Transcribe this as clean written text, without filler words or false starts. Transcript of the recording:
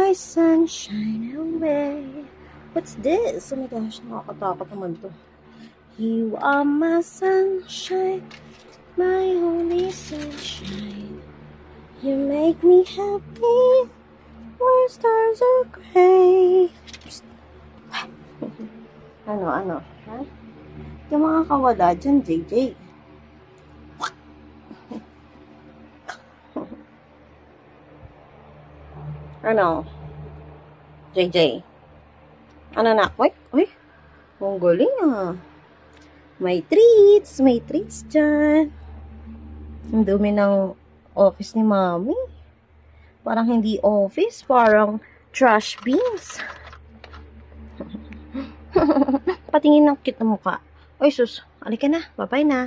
my sunshine away. What's this? Oh my gosh, nakakatakot naman to. You are my sunshine, my only sunshine. You make me happy when stars are gray. Ano? Ha? Yung mga kawala dyan, JJ. Ano? JJ. Ano na? Uy. Ang galing ah. May treats dyan. Ang dumi ng office ni Mami. Parang hindi office, parang trash bins. Patingin ng cute na mukha. Oy sus, alika na, bye-bye na.